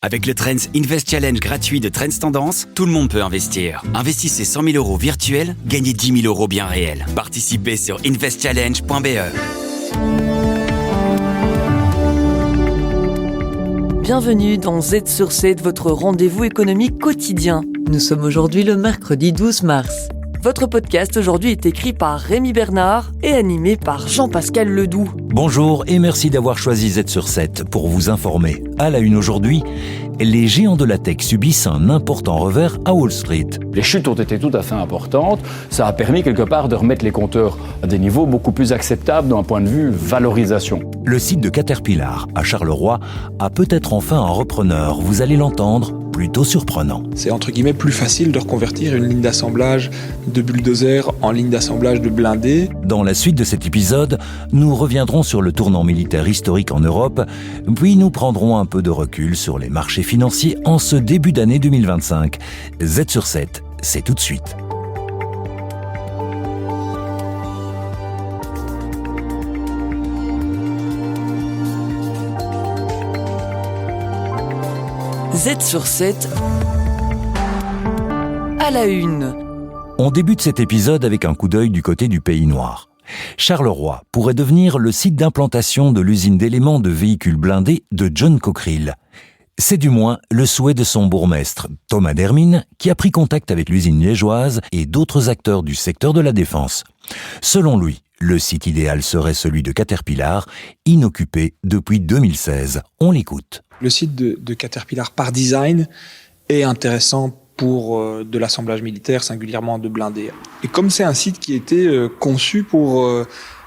Avec le Trends Invest Challenge gratuit de Trends Tendance, tout le monde peut investir. Investissez 100 000 € virtuels, gagnez 10 000 € bien réels. Participez sur investchallenge.be. Bienvenue dans Z sur 7, votre rendez-vous économique quotidien. Nous sommes aujourd'hui le mercredi 12 mars. Votre podcast aujourd'hui est écrit par Rémi Bernard et animé par Jean-Pascal Ledoux. Bonjour et merci d'avoir choisi Z sur 7 pour vous informer. À la une aujourd'hui, les géants de la tech subissent un important revers à Wall Street. Les chutes ont été tout à fait importantes. Ça a permis quelque part de remettre les compteurs à des niveaux beaucoup plus acceptables d'un point de vue valorisation. Le site de Caterpillar à Charleroi a peut-être enfin un repreneur. Vous allez l'entendre, plutôt surprenant. C'est entre guillemets plus facile de reconvertir une ligne d'assemblage de bulldozer en ligne d'assemblage de blindés. Dans la suite de cet épisode, nous reviendrons sur le tournant militaire historique en Europe, puis nous prendrons un peu de recul sur les marchés financiers en ce début d'année 2025. Z sur 7, c'est tout de suite. Z sur 7, à la une. On débute cet épisode avec un coup d'œil du côté du pays noir. Charleroi pourrait devenir le site d'implantation de l'usine d'éléments de véhicules blindés de John Cockerill. C'est du moins le souhait de son bourgmestre, Thomas Dermine, qui a pris contact avec l'usine liégeoise et d'autres acteurs du secteur de la défense. Selon lui, le site idéal serait celui de Caterpillar, inoccupé depuis 2016. On l'écoute. Le site de Caterpillar, par design, est intéressant pour de l'assemblage militaire, singulièrement de blindés. Et comme c'est un site qui a été conçu pour,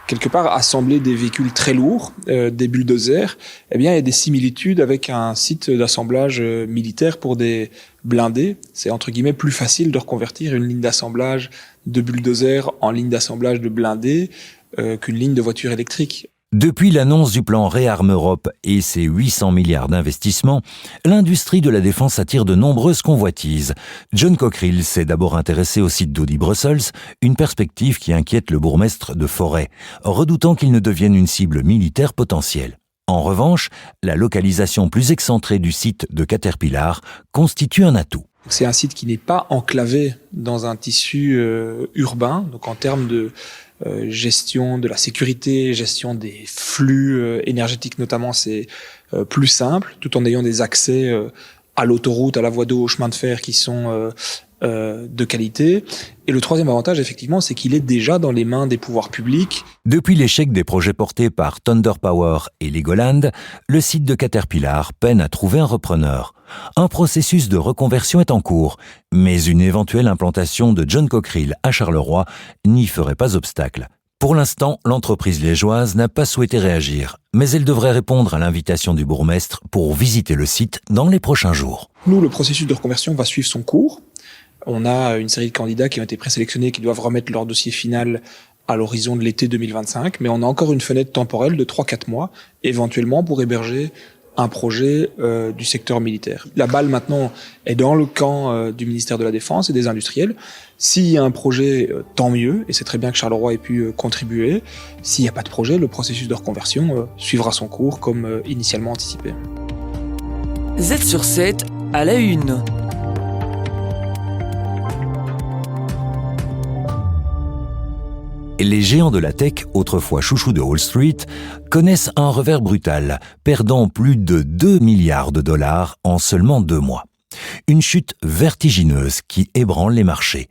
quelque part, assembler des véhicules très lourds, des bulldozers, eh bien, il y a des similitudes avec un site d'assemblage militaire pour des blindés. C'est, entre guillemets, plus facile de reconvertir une ligne d'assemblage de bulldozers en ligne d'assemblage de blindés qu'une ligne de voiture électrique. Depuis l'annonce du plan Réarme Europe et ses 800 milliards d'investissements, l'industrie de la défense attire de nombreuses convoitises. John Cockerill s'est d'abord intéressé au site d'Audi Brussels, une perspective qui inquiète le bourgmestre de Forêt, redoutant qu'il ne devienne une cible militaire potentielle. En revanche, la localisation plus excentrée du site de Caterpillar constitue un atout. C'est un site qui n'est pas enclavé dans un tissu urbain, donc en termes de gestion de la sécurité, gestion des flux énergétiques notamment, c'est plus simple, tout en ayant des accès à l'autoroute, à la voie d'eau, au chemin de fer qui sont de qualité. Et le troisième avantage, effectivement, c'est qu'il est déjà dans les mains des pouvoirs publics. Depuis l'échec des projets portés par Thunder Power et Legoland, le site de Caterpillar peine à trouver un repreneur. Un processus de reconversion est en cours, mais une éventuelle implantation de John Cockerill à Charleroi n'y ferait pas obstacle. Pour l'instant, l'entreprise liégeoise n'a pas souhaité réagir, mais elle devrait répondre à l'invitation du bourgmestre pour visiter le site dans les prochains jours. Nous, le processus de reconversion va suivre son cours. On a une série de candidats qui ont été présélectionnés, qui doivent remettre leur dossier final à l'horizon de l'été 2025, mais on a encore une fenêtre temporelle de 3-4 mois, éventuellement pour héberger un projet du secteur militaire. La balle maintenant est dans le camp du ministère de la Défense et des industriels. S'il y a un projet, tant mieux, et c'est très bien que Charleroi ait pu contribuer. S'il n'y a pas de projet, le processus de reconversion suivra son cours comme initialement anticipé. Z sur 7, à la une. Les géants de la tech, autrefois chouchous de Wall Street, connaissent un revers brutal, perdant plus de 2 milliards de dollars en seulement 2 mois. Une chute vertigineuse qui ébranle les marchés.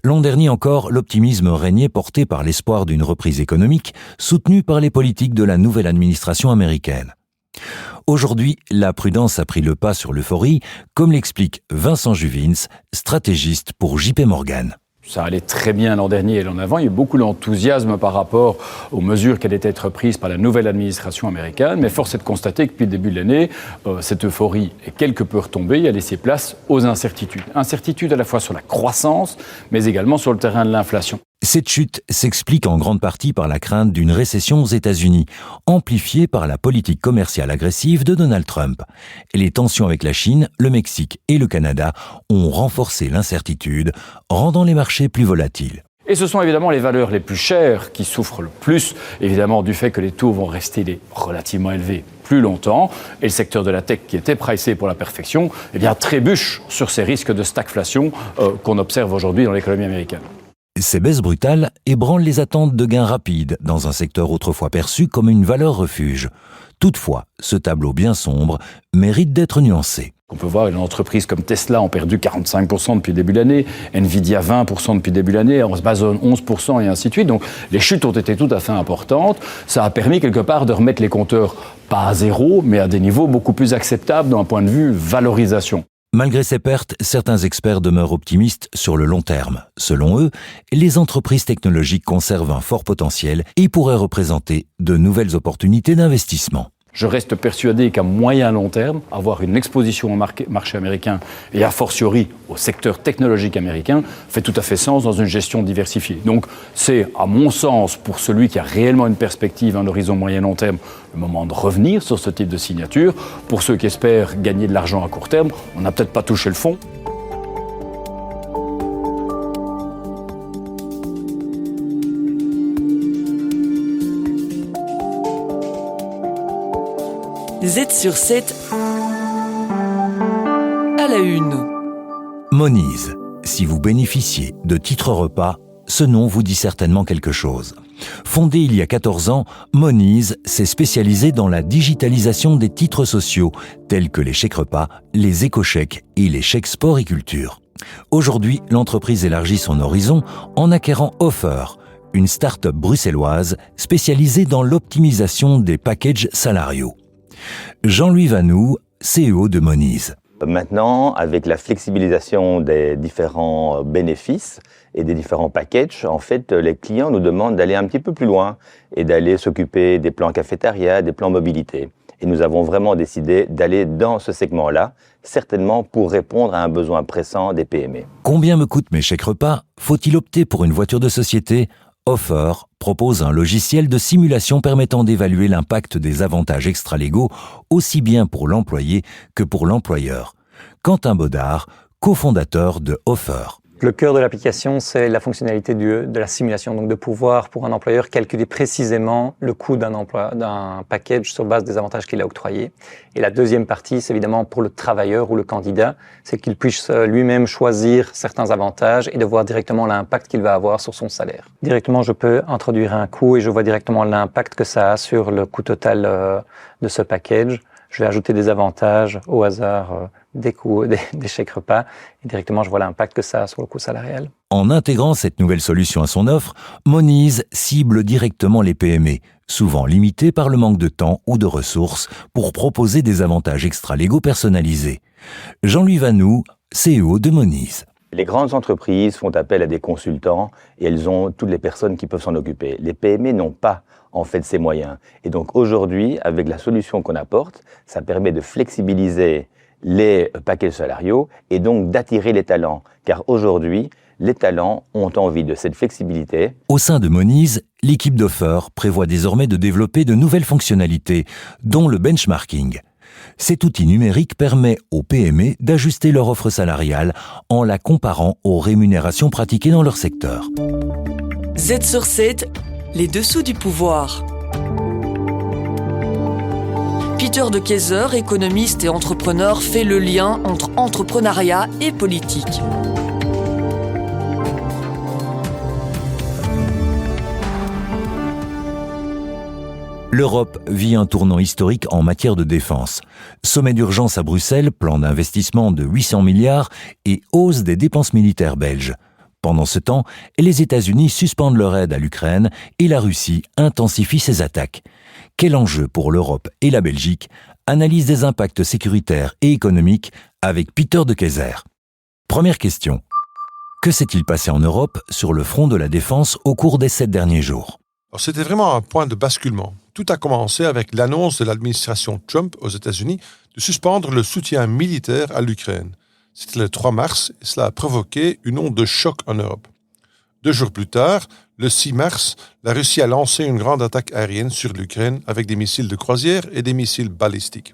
L'an dernier encore, l'optimisme régnait porté par l'espoir d'une reprise économique soutenue par les politiques de la nouvelle administration américaine. Aujourd'hui, la prudence a pris le pas sur l'euphorie, comme l'explique Vincent Juvins, stratégiste pour JP Morgan. Ça allait très bien l'an dernier et l'an avant. Il y a eu beaucoup d'enthousiasme par rapport aux mesures qui allaient être prises par la nouvelle administration américaine. Mais force est de constater que depuis le début de l'année, cette euphorie est quelque peu retombée et a laissé place aux incertitudes. Incertitudes à la fois sur la croissance, mais également sur le terrain de l'inflation. Cette chute s'explique en grande partie par la crainte d'une récession aux États-Unis, amplifiée par la politique commerciale agressive de Donald Trump. Et les tensions avec la Chine, le Mexique et le Canada ont renforcé l'incertitude, rendant les marchés plus volatiles. Et ce sont évidemment les valeurs les plus chères qui souffrent le plus, évidemment, du fait que les taux vont rester relativement élevés. plus longtemps. Et le secteur de la tech, qui était pricé pour la perfection, trébuche sur ces risques de stagflation qu'on observe aujourd'hui dans l'économie américaine. Ces baisses brutales ébranlent les attentes de gains rapides dans un secteur autrefois perçu comme une valeur refuge. Toutefois, ce tableau bien sombre mérite d'être nuancé. On peut voir une entreprise comme Tesla ont perdu 45% depuis le début de l'année, Nvidia 20% depuis le début de l'année, Amazon 11% et ainsi de suite. Donc les chutes ont été tout à fait importantes. Ça a permis quelque part de remettre les compteurs pas à zéro, mais à des niveaux beaucoup plus acceptables d'un point de vue valorisation. Malgré ces pertes, certains experts demeurent optimistes sur le long terme. Selon eux, les entreprises technologiques conservent un fort potentiel et pourraient représenter de nouvelles opportunités d'investissement. Je reste persuadé qu'à moyen long terme, avoir une exposition au marché américain et a fortiori au secteur technologique américain fait tout à fait sens dans une gestion diversifiée. Donc c'est, à mon sens, pour celui qui a réellement une perspective, un horizon moyen long terme, le moment de revenir sur ce type de signature. Pour ceux qui espèrent gagner de l'argent à court terme, on n'a peut-être pas touché le fond. Z sur 7 à la une. Moniz. Si vous bénéficiez de titres repas, ce nom vous dit certainement quelque chose. Fondé il y a 14 ans, Moniz s'est spécialisé dans la digitalisation des titres sociaux, tels que les chèques repas, les éco-chèques et les chèques sport et culture. Aujourd'hui, l'entreprise élargit son horizon en acquérant Offer, une start-up bruxelloise spécialisée dans l'optimisation des packages salariaux. Jean-Louis Vanoux, CEO de Moniz. Maintenant, avec la flexibilisation des différents bénéfices et des différents packages, en fait, les clients nous demandent d'aller un petit peu plus loin et d'aller s'occuper des plans cafétéria, des plans mobilité. Et nous avons vraiment décidé d'aller dans ce segment-là, certainement pour répondre à un besoin pressant des PME. Combien me coûtent mes chèques repas ? Faut-il opter pour une voiture de société ? Offer propose un logiciel de simulation permettant d'évaluer l'impact des avantages extralégaux aussi bien pour l'employé que pour l'employeur. Quentin Baudard, cofondateur de Offer. Le cœur de l'application, c'est la fonctionnalité de la simulation, donc de pouvoir, pour un employeur, calculer précisément le coût d'un package sur base des avantages qu'il a octroyés. Et la deuxième partie, c'est évidemment pour le travailleur ou le candidat, c'est qu'il puisse lui-même choisir certains avantages et de voir directement l'impact qu'il va avoir sur son salaire. Directement, je peux introduire un coût et je vois directement l'impact que ça a sur le coût total de ce package. Je vais ajouter des avantages au hasard des coûts, des chèques repas et directement je vois l'impact que ça a sur le coût salarial. En intégrant cette nouvelle solution à son offre, Moniz cible directement les PME, souvent limitées par le manque de temps ou de ressources pour proposer des avantages extralégaux personnalisés. Jean-Louis Vanoux, CEO de Moniz. Les grandes entreprises font appel à des consultants et elles ont toutes les personnes qui peuvent s'en occuper. Les PME n'ont pas en fait ces moyens. Et donc aujourd'hui, avec la solution qu'on apporte, ça permet de flexibiliser les paquets salariaux et donc d'attirer les talents. Car aujourd'hui, les talents ont envie de cette flexibilité. Au sein de Moniz, l'équipe d'Offer prévoit désormais de développer de nouvelles fonctionnalités, dont le benchmarking. Cet outil numérique permet aux PME d'ajuster leur offre salariale en la comparant aux rémunérations pratiquées dans leur secteur. Z sur 7, les dessous du pouvoir. Peter de Keyser, économiste et entrepreneur, fait le lien entre entrepreneuriat et politique. L'Europe vit un tournant historique en matière de défense. Sommet d'urgence à Bruxelles, plan d'investissement de 800 milliards et hausse des dépenses militaires belges. Pendant ce temps, les États-Unis suspendent leur aide à l'Ukraine et la Russie intensifie ses attaques. Quel enjeu pour l'Europe et la Belgique ? Analyse des impacts sécuritaires et économiques avec Peter de Keyser. Première question. Que s'est-il passé en Europe sur le front de la défense au cours des 7 derniers jours ? Alors, c'était vraiment un point de basculement. Tout a commencé avec l'annonce de l'administration Trump aux États-Unis de suspendre le soutien militaire à l'Ukraine. C'était le 3 mars et cela a provoqué une onde de choc en Europe. 2 jours plus tard, le 6 mars, la Russie a lancé une grande attaque aérienne sur l'Ukraine avec des missiles de croisière et des missiles balistiques.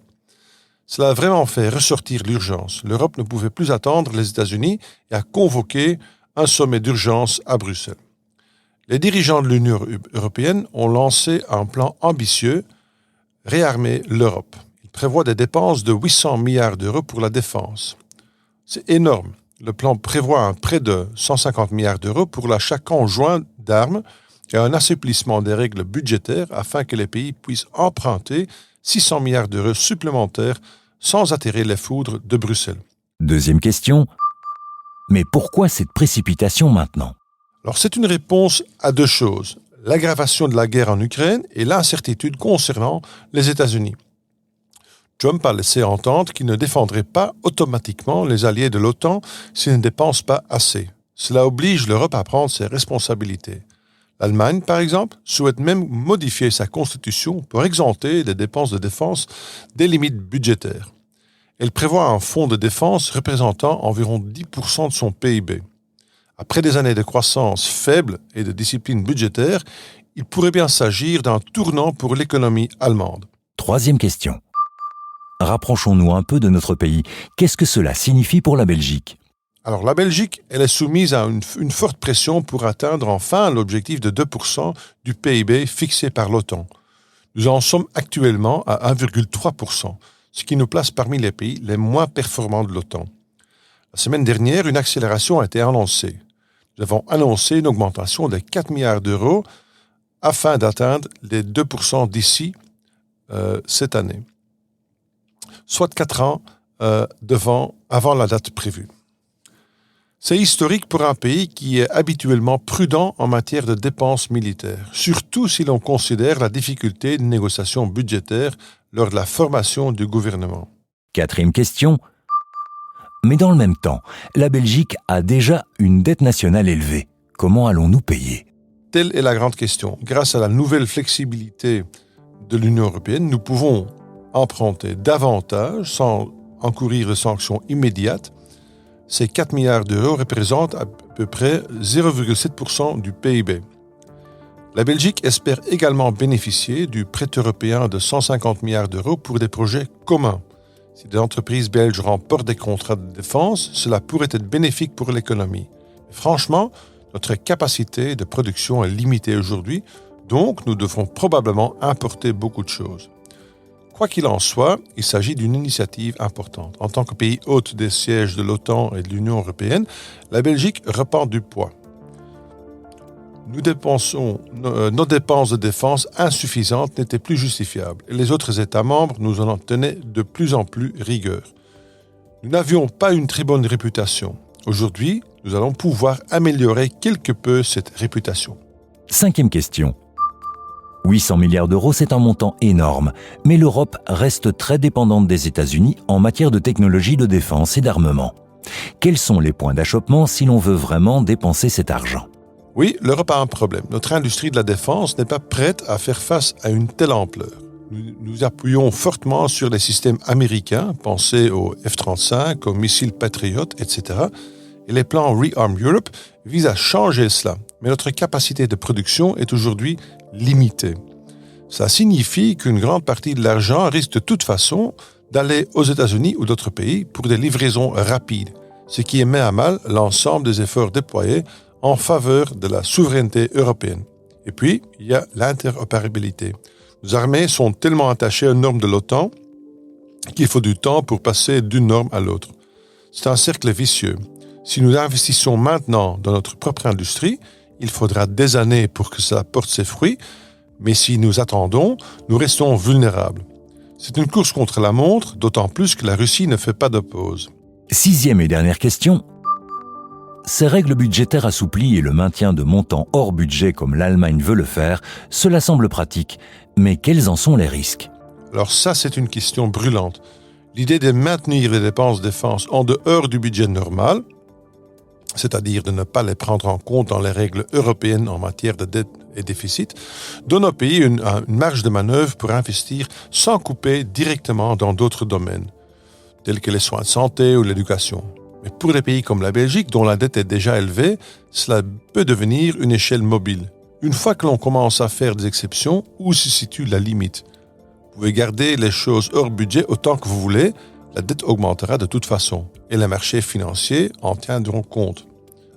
Cela a vraiment fait ressortir l'urgence. L'Europe ne pouvait plus attendre les États-Unis et a convoqué un sommet d'urgence à Bruxelles. Les dirigeants de l'Union européenne ont lancé un plan ambitieux réarmer l'Europe. Il prévoit des dépenses de 800 milliards d'euros pour la défense. C'est énorme. Le plan prévoit un prêt de 150 milliards d'euros pour l'achat conjoint d'armes et un assouplissement des règles budgétaires afin que les pays puissent emprunter 600 milliards d'euros supplémentaires sans attirer les foudres de Bruxelles. Deuxième question. Mais pourquoi cette précipitation maintenant ? Alors c'est une réponse à deux choses. L'aggravation de la guerre en Ukraine et l'incertitude concernant les États-Unis. Trump a laissé entendre qu'il ne défendrait pas automatiquement les alliés de l'OTAN s'ils ne dépensent pas assez. Cela oblige l'Europe à prendre ses responsabilités. L'Allemagne, par exemple, souhaite même modifier sa constitution pour exempter les dépenses de défense des limites budgétaires. Elle prévoit un fonds de défense représentant environ 10% de son PIB. Après des années de croissance faible et de discipline budgétaire, il pourrait bien s'agir d'un tournant pour l'économie allemande. Troisième question. Rapprochons-nous un peu de notre pays. Qu'est-ce que cela signifie pour la Belgique ? Alors la Belgique, elle est soumise à une forte pression pour atteindre enfin l'objectif de 2% du PIB fixé par l'OTAN. Nous en sommes actuellement à 1,3%, ce qui nous place parmi les pays les moins performants de l'OTAN. La semaine dernière, une accélération a été annoncée. Nous avons annoncé une augmentation de 4 milliards d'euros afin d'atteindre les 2% d'ici cette année, soit 4 ans avant la date prévue. C'est historique pour un pays qui est habituellement prudent en matière de dépenses militaires, surtout si l'on considère la difficulté de négociation budgétaire lors de la formation du gouvernement. Quatrième question. Mais dans le même temps, la Belgique a déjà une dette nationale élevée. Comment allons-nous payer ? Telle est la grande question. Grâce à la nouvelle flexibilité de l'Union européenne, nous pouvons emprunter davantage sans encourir de sanctions immédiates. Ces 4 milliards d'euros représentent à peu près 0,7% du PIB. La Belgique espère également bénéficier du prêt européen de 150 milliards d'euros pour des projets communs. Si des entreprises belges remportent des contrats de défense, cela pourrait être bénéfique pour l'économie. Mais franchement, notre capacité de production est limitée aujourd'hui, donc nous devrons probablement importer beaucoup de choses. Quoi qu'il en soit, il s'agit d'une initiative importante. En tant que pays hôte des sièges de l'OTAN et de l'Union européenne, la Belgique reprend du poids. Nos dépenses de défense insuffisantes n'étaient plus justifiables et les autres États membres nous en tenaient de plus en plus rigueur. Nous n'avions pas une très bonne réputation. Aujourd'hui, nous allons pouvoir améliorer quelque peu cette réputation. Cinquième question. 800 milliards d'euros, c'est un montant énorme, mais l'Europe reste très dépendante des États-Unis en matière de technologie de défense et d'armement. Quels sont les points d'achoppement si l'on veut vraiment dépenser cet argent ? Oui, l'Europe a un problème. Notre industrie de la défense n'est pas prête à faire face à une telle ampleur. Nous appuyons fortement sur les systèmes américains, pensez aux F-35, aux missiles Patriot, etc. Et les plans Rearm Europe visent à changer cela. Mais notre capacité de production est aujourd'hui limitée. Ça signifie qu'une grande partie de l'argent risque de toute façon d'aller aux États-Unis ou d'autres pays pour des livraisons rapides, ce qui met à mal l'ensemble des efforts déployés en faveur de la souveraineté européenne. Et puis, il y a l'interopérabilité. Nos armées sont tellement attachées aux normes de l'OTAN qu'il faut du temps pour passer d'une norme à l'autre. C'est un cercle vicieux. Si nous investissons maintenant dans notre propre industrie, il faudra des années pour que cela porte ses fruits, mais si nous attendons, nous restons vulnérables. C'est une course contre la montre, d'autant plus que la Russie ne fait pas de pause. Sixième et dernière question. Ces règles budgétaires assouplies et le maintien de montants hors budget comme l'Allemagne veut le faire, cela semble pratique, mais quels en sont les risques ? Alors ça, c'est une question brûlante. L'idée de maintenir les dépenses de défense en dehors du budget normal, c'est-à-dire de ne pas les prendre en compte dans les règles européennes en matière de dette et déficit, donne au pays une marge de manœuvre pour investir sans couper directement dans d'autres domaines, tels que les soins de santé ou l'éducation. Mais pour des pays comme la Belgique, dont la dette est déjà élevée, cela peut devenir une échelle mobile. Une fois que l'on commence à faire des exceptions, où se situe la limite ? Vous pouvez garder les choses hors budget autant que vous voulez, la dette augmentera de toute façon et les marchés financiers en tiendront compte.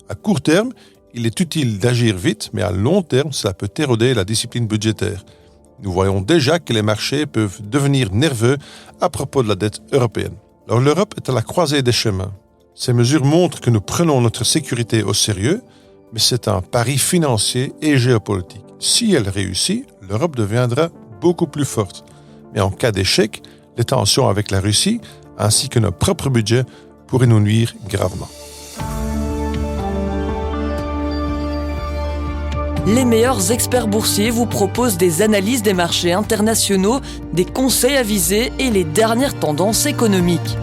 À court terme, il est utile d'agir vite, mais à long terme, cela peut éroder la discipline budgétaire. Nous voyons déjà que les marchés peuvent devenir nerveux à propos de la dette européenne. Alors l'Europe est à la croisée des chemins. Ces mesures montrent que nous prenons notre sécurité au sérieux, mais c'est un pari financier et géopolitique. Si elle réussit, l'Europe deviendra beaucoup plus forte. Mais en cas d'échec, les tensions avec la Russie, ainsi que nos propres budgets, pourraient nous nuire gravement. Les meilleurs experts boursiers vous proposent des analyses des marchés internationaux, des conseils avisés et les dernières tendances économiques.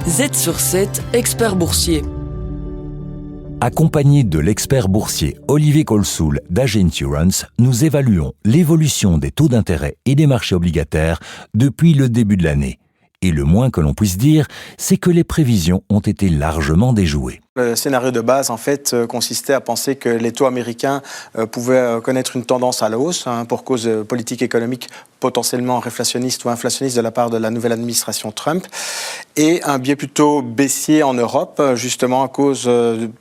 Z sur 7, expert boursier. Accompagné de l'expert boursier Olivier Colsoul d'AG Insurance, nous évaluons l'évolution des taux d'intérêt et des marchés obligataires depuis le début de l'année. Et le moins que l'on puisse dire, c'est que les prévisions ont été largement déjouées. Le scénario de base, en fait, consistait à penser que les taux américains pouvaient connaître une tendance à la hausse pour cause de politique économique potentiellement réflationniste ou inflationniste de la part de la nouvelle administration Trump, et un biais plutôt baissier en Europe, justement à cause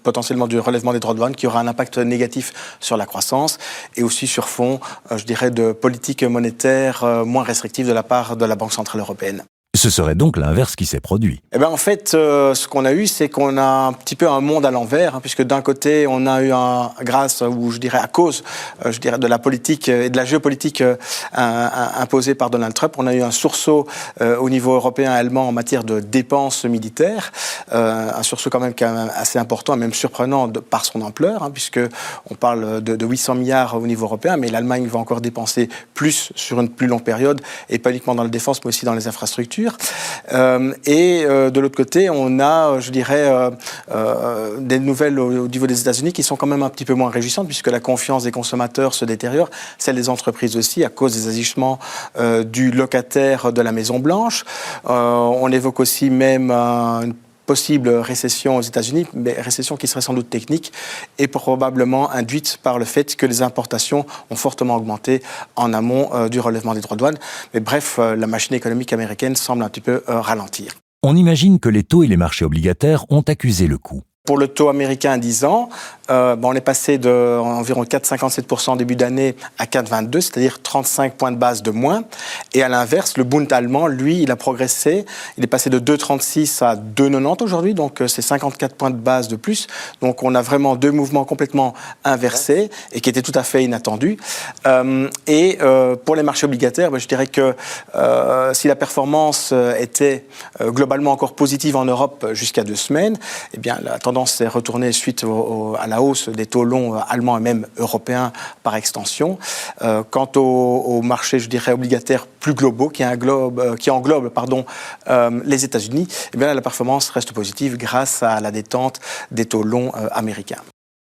potentiellement du relèvement des droits de douane qui aura un impact négatif sur la croissance et aussi sur fond, je dirais, de politique monétaire moins restrictive de la part de la Banque centrale européenne. Ce serait donc l'inverse qui s'est produit. Eh bien, en fait, ce qu'on a eu, c'est qu'on a un petit peu un monde à l'envers, puisque d'un côté, on a eu grâce, ou je dirais à cause, de la politique et de la géopolitique imposée par Donald Trump, on a eu un sursaut au niveau européen et allemand en matière de dépenses militaires, un sursaut quand même assez important et même surprenant par son ampleur, puisque on parle de 800 milliards au niveau européen, mais l'Allemagne va encore dépenser plus sur une plus longue période, et pas uniquement dans la défense, mais aussi dans les infrastructures. De l'autre côté, on a, des nouvelles au niveau des États-Unis qui sont quand même un petit peu moins réjouissantes, puisque la confiance des consommateurs se détériore, celle des entreprises aussi, à cause des agissements du locataire de la Maison-Blanche. On évoque aussi même une possible récession aux États-Unis, mais récession qui serait sans doute technique et probablement induite par le fait que les importations ont fortement augmenté en amont du relèvement des droits de douane. Mais bref, la machine économique américaine semble un petit peu ralentir. On imagine que les taux et les marchés obligataires ont accusé le coup. Pour le taux américain à 10 ans, on est passé d'environ 4,57% en début d'année à 4,22, c'est-à-dire 35 points de base de moins. Et à l'inverse, le Bund allemand, lui, il a progressé. Il est passé de 2,36 à 2,90 aujourd'hui, donc c'est 54 points de base de plus. Donc on a vraiment deux mouvements complètement inversés et qui étaient tout à fait inattendus. Pour les marchés obligataires, je dirais que si la performance était globalement encore positive en Europe jusqu'à 2 semaines, eh bien la tendance s'est retournée suite à la hausse des taux longs allemands et même européens par extension. Quant aux marchés, je dirais, obligataires plus globaux qui englobent les États-Unis, eh bien là, la performance reste positive grâce à la détente des taux longs américains.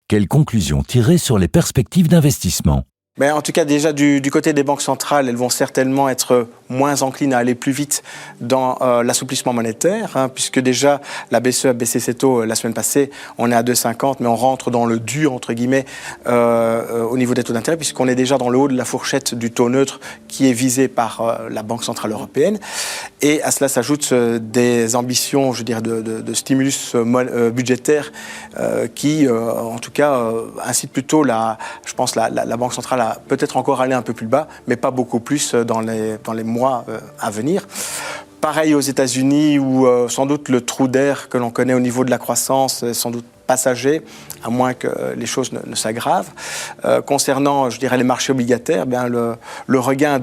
Quelles conclusions tirer sur les perspectives d'investissement ? Mais en tout cas, déjà, du côté des banques centrales, elles vont certainement être moins enclines à aller plus vite dans l'assouplissement monétaire, puisque déjà, la BCE a baissé ses taux la semaine passée. On est à 2,50, mais on rentre dans le dur, entre guillemets, au niveau des taux d'intérêt, puisqu'on est déjà dans le haut de la fourchette du taux neutre qui est visé par la Banque centrale européenne. Et à cela s'ajoutent des ambitions, je dirais, de stimulus budgétaire qui, en tout cas, incitent plutôt, la Banque centrale à peut-être encore aller un peu plus bas, mais pas beaucoup plus dans les mois à venir. Pareil aux États-Unis, où sans doute le trou d'air que l'on connaît au niveau de la croissance est sans doute passager, à moins que les choses ne s'aggravent. Concernant, je dirais, les marchés obligataires, bien le regain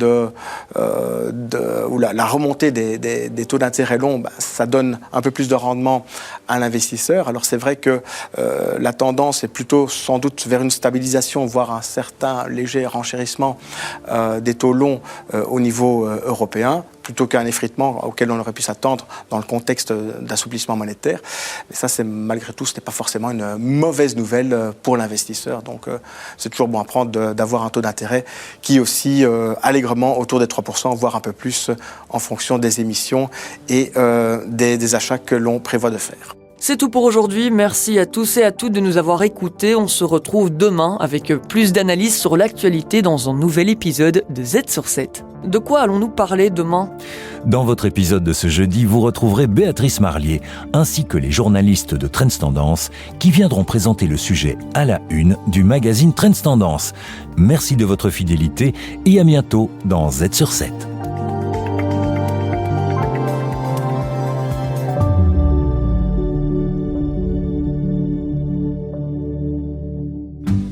ou la remontée des taux d'intérêt longs, ça donne un peu plus de rendement à l'investisseur. Alors c'est vrai que la tendance est plutôt sans doute vers une stabilisation, voire un certain léger renchérissement des taux longs au niveau européen, plutôt qu'un effritement auquel on aurait pu s'attendre dans le contexte d'assouplissement monétaire. Mais ça, malgré tout, ce n'est pas forcément une mauvaise nouvelle pour l'investisseur. Donc, c'est toujours bon à prendre d'avoir un taux d'intérêt qui oscille allègrement autour des 3%, voire un peu plus en fonction des émissions et des achats que l'on prévoit de faire. C'est tout pour aujourd'hui. Merci à tous et à toutes de nous avoir écoutés. On se retrouve demain avec plus d'analyses sur l'actualité dans un nouvel épisode de Z sur 7. De quoi allons-nous parler demain ? Dans votre épisode de ce jeudi, vous retrouverez Béatrice Marlier ainsi que les journalistes de Trends Tendance qui viendront présenter le sujet à la une du magazine Trends Tendance. Merci de votre fidélité et à bientôt dans Z sur 7.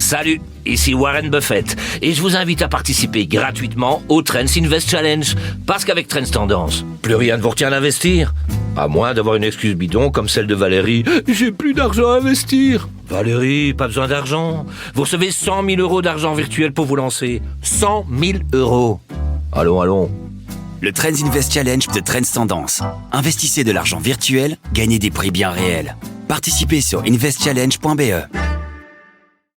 Salut, ici Warren Buffett et je vous invite à participer gratuitement au Trends Invest Challenge parce qu'avec Trends Tendance, plus rien ne vous retient d'investir. À moins d'avoir une excuse bidon comme celle de Valérie, j'ai plus d'argent à investir. Valérie, pas besoin d'argent. Vous recevez 100 000 euros d'argent virtuel pour vous lancer. 100 000 euros. Allons. Le Trends Invest Challenge de Trends Tendance. Investissez de l'argent virtuel, gagnez des prix bien réels. Participez sur investchallenge.be.